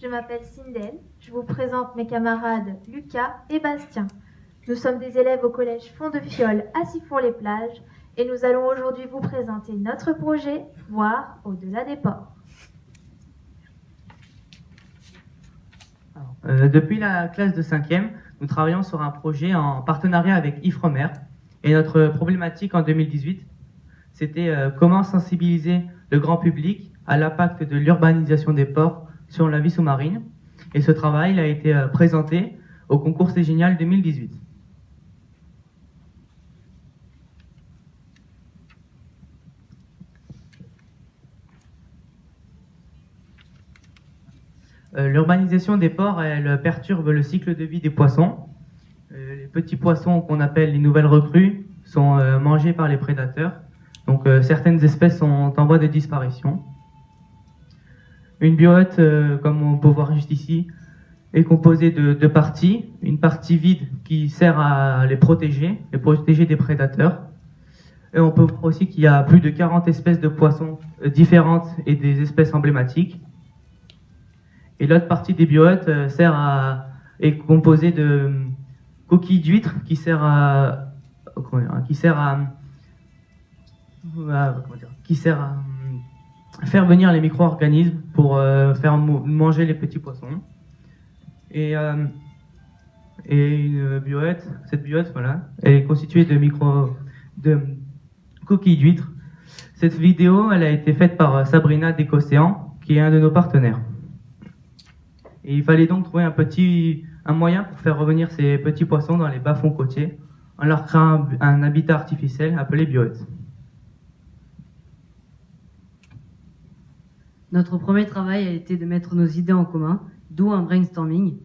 Je m'appelle Sindel, je vous présente mes camarades Lucas et Bastien. Nous sommes des élèves au collège Fond de Fiole à Sifour-les-Plages et nous allons aujourd'hui vous présenter notre projet « Voir au-delà des ports ». Depuis la classe de 5e, nous travaillons sur un projet en partenariat avec Ifremer. Et notre problématique en 2018, c'était comment sensibiliser le grand public à l'impact de l'urbanisation des ports sur la vie sous-marine. Et ce travail a été présenté au concours C'est Génial 2018. L'urbanisation des ports, elle perturbe le cycle de vie des poissons. Les petits poissons qu'on appelle les nouvelles recrues sont mangés par les prédateurs. Donc certaines espèces sont en voie de disparition. Une biote, comme on peut voir juste ici, est composée de deux parties. Une partie vide qui sert à les protéger des prédateurs. Et on peut voir aussi qu'il y a plus de 40 espèces de poissons différentes et des espèces emblématiques. Et l'autre partie des biotes est composée de coquilles d'huîtres qui sert à faire venir les micro-organismes pour faire manger les petits poissons. Et cette biote, voilà, elle est constituée de coquilles d'huîtres. Cette vidéo, elle a été faite par Sabrina d'Ecocéan, qui est un de nos partenaires. Et il fallait donc trouver un moyen pour faire revenir ces petits poissons dans les bas-fonds côtiers en leur créant un habitat artificiel appelé biote. Notre premier travail a été de mettre nos idées en commun, d'où un brainstorming.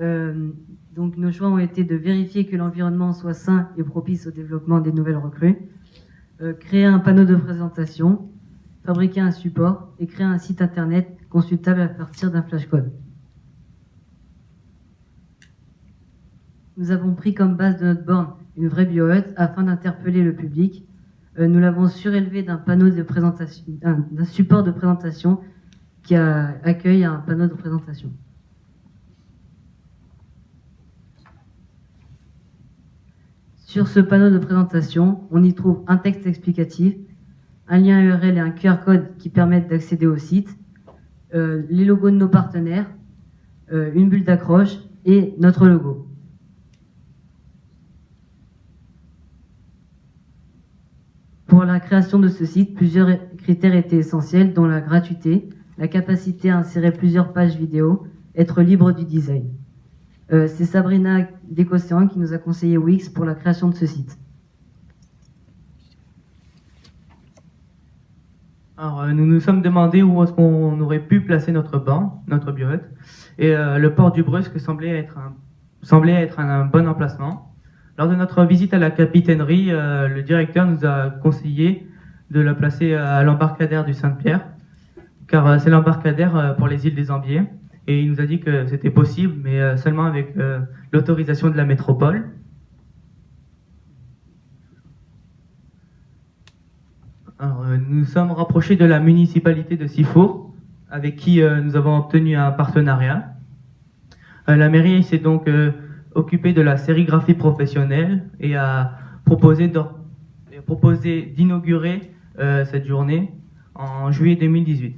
Donc nos choix ont été de vérifier que l'environnement soit sain et propice au développement des nouvelles recrues, créer un panneau de présentation, fabriquer un support et créer un site internet consultable à partir d'un flashcode. Nous avons pris comme base de notre borne une vraie biohut afin d'interpeller le public. Nous l'avons surélevé d'un panneau de présentation, d'un support de présentation qui accueille un panneau de présentation. Sur ce panneau de présentation, on y trouve un texte explicatif, un lien URL et un QR code qui permettent d'accéder au site, les logos de nos partenaires, une bulle d'accroche et notre logo. Pour la création de ce site, plusieurs critères étaient essentiels, dont la gratuité, la capacité à insérer plusieurs pages vidéo, être libre du design. C'est Sabrina d'Ecocéan qui nous a conseillé Wix pour la création de ce site. Alors, nous nous sommes demandé où est-ce qu'on aurait pu placer notre biohut, et le port du Brusque semblait être un bon emplacement. Lors de notre visite à la capitainerie, le directeur nous a conseillé de la placer à l'embarcadère du Sainte-Pierre, car c'est l'embarcadère pour les îles des Ambiers, et il nous a dit que c'était possible, mais seulement avec l'autorisation de la métropole. Alors, nous sommes rapprochés de la municipalité de Sifour, avec qui nous avons obtenu un partenariat. La mairie s'est donc occupée de la sérigraphie professionnelle et a proposé d'inaugurer cette journée en juillet 2018.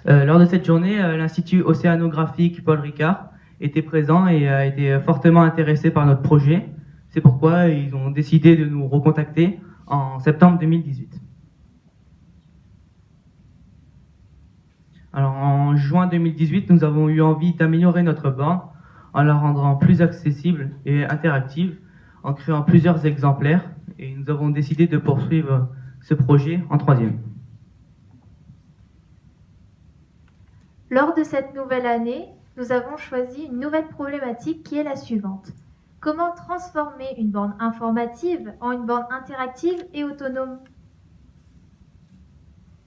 Lors de cette journée, l'Institut océanographique Paul Ricard était présent et a été fortement intéressé par notre projet. C'est pourquoi ils ont décidé de nous recontacter en septembre 2018. Alors, en juin 2018, nous avons eu envie d'améliorer notre borne en la rendant plus accessible et interactive, en créant plusieurs exemplaires, et nous avons décidé de poursuivre ce projet en 3e. Lors de cette nouvelle année, nous avons choisi une nouvelle problématique qui est la suivante. Comment transformer une borne informative en une borne interactive et autonome ?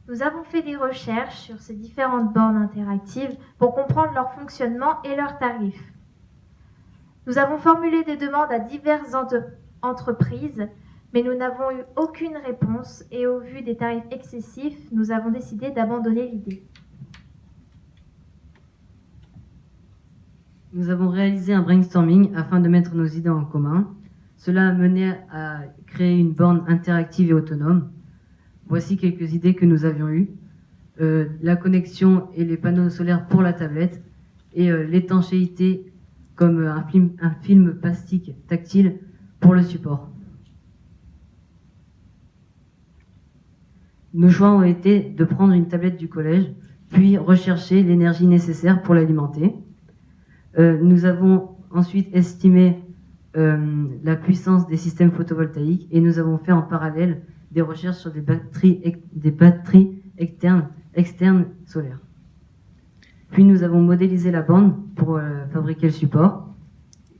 Nous avons fait des recherches sur ces différentes bornes interactives pour comprendre leur fonctionnement et leurs tarifs. Nous avons formulé des demandes à diverses entreprises Mais nous n'avons eu aucune réponse et au vu des tarifs excessifs, nous avons décidé d'abandonner l'idée. Nous avons réalisé un brainstorming afin de mettre nos idées en commun. Cela a mené à créer une borne interactive et autonome. Voici quelques idées que nous avions eues. La connexion et les panneaux solaires pour la tablette et l'étanchéité comme un film plastique tactile pour le support. Nos choix ont été de prendre une tablette du collège, puis rechercher l'énergie nécessaire pour l'alimenter. Nous avons ensuite estimé la puissance des systèmes photovoltaïques et nous avons fait en parallèle des recherches sur des batteries externes solaires. Puis nous avons modélisé la borne pour fabriquer le support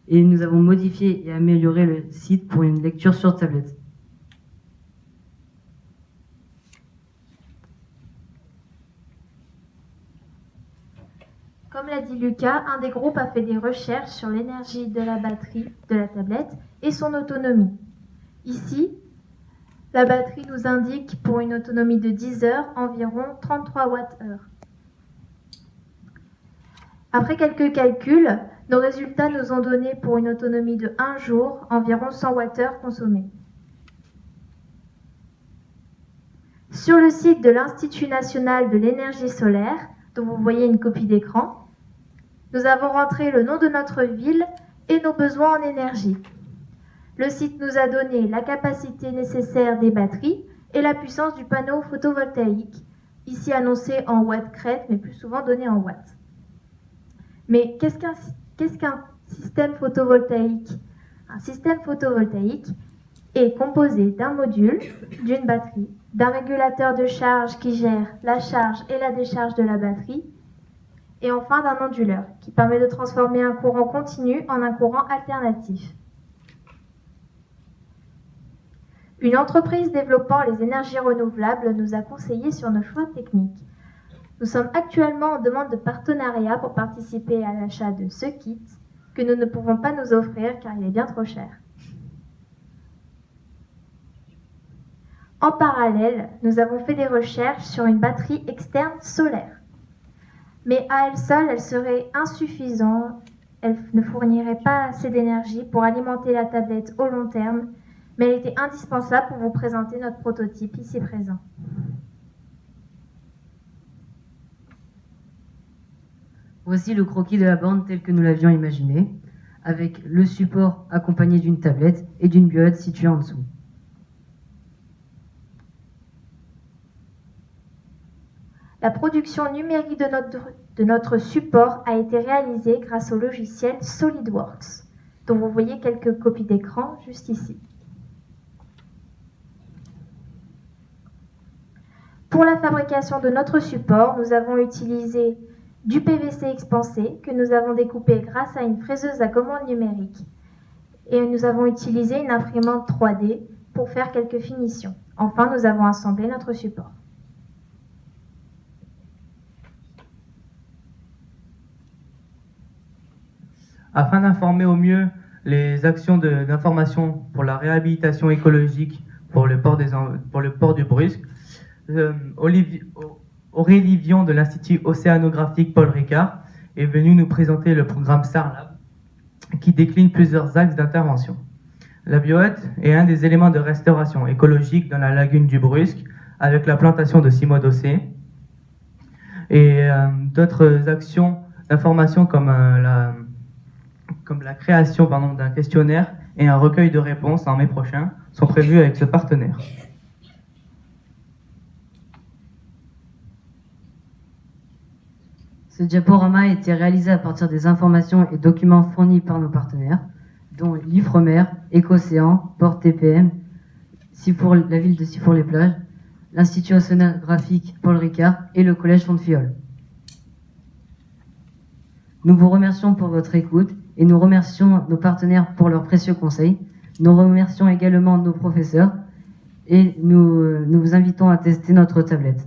et nous avons modifié et amélioré le site pour une lecture sur tablette. Comme l'a dit Lucas, un des groupes a fait des recherches sur l'énergie de la batterie de la tablette et son autonomie. Ici, la batterie nous indique pour une autonomie de 10 heures environ 33 Wh. Après quelques calculs, nos résultats nous ont donné pour une autonomie de 1 jour environ 100 Wh consommés. Sur le site de l'Institut national de l'énergie solaire, dont vous voyez une copie d'écran, nous avons rentré le nom de notre ville et nos besoins en énergie. Le site nous a donné la capacité nécessaire des batteries et la puissance du panneau photovoltaïque, ici annoncé en watts crête, mais plus souvent donné en watts. Mais qu'est-ce qu'un système photovoltaïque? Un système photovoltaïque est composé d'un module, d'une batterie, d'un régulateur de charge qui gère la charge et la décharge de la batterie, et enfin d'un onduleur qui permet de transformer un courant continu en un courant alternatif. Une entreprise développant les énergies renouvelables nous a conseillé sur nos choix techniques. Nous sommes actuellement en demande de partenariat pour participer à l'achat de ce kit que nous ne pouvons pas nous offrir car il est bien trop cher. En parallèle, nous avons fait des recherches sur une batterie externe solaire. Mais à elle seule, elle serait insuffisante, elle ne fournirait pas assez d'énergie pour alimenter la tablette au long terme, mais elle était indispensable pour vous présenter notre prototype ici présent. Voici le croquis de la borne tel que nous l'avions imaginé, avec le support accompagné d'une tablette et d'une biote située en dessous. La production numérique de notre support a été réalisée grâce au logiciel SolidWorks, dont vous voyez quelques copies d'écran juste ici. Pour la fabrication de notre support, nous avons utilisé du PVC expansé que nous avons découpé grâce à une fraiseuse à commande numérique. Et nous avons utilisé une imprimante 3D pour faire quelques finitions. Enfin, nous avons assemblé notre support. Afin d'informer au mieux les actions d'information pour la réhabilitation écologique pour le port du Brusque, Aurélie Vion de l'Institut océanographique Paul Ricard est venue nous présenter le programme StarLab qui décline plusieurs axes d'intervention. La biote est un des éléments de restauration écologique dans la lagune du Brusque avec la plantation de cymodocées et d'autres actions d'information comme la création d'un questionnaire et un recueil de réponses en mai prochain sont prévus avec ce partenaire. Ce diaporama a été réalisé à partir des informations et documents fournis par nos partenaires, dont l'Ifremer, Écocéan, Port TPM, la ville de Sifour-les-Plages, l'Institut océanographique Paul Ricard et le Collège Font-de-Filleul. Nous vous remercions pour votre écoute et nous remercions nos partenaires pour leurs précieux conseils. Nous remercions également nos professeurs et nous vous invitons à tester notre tablette.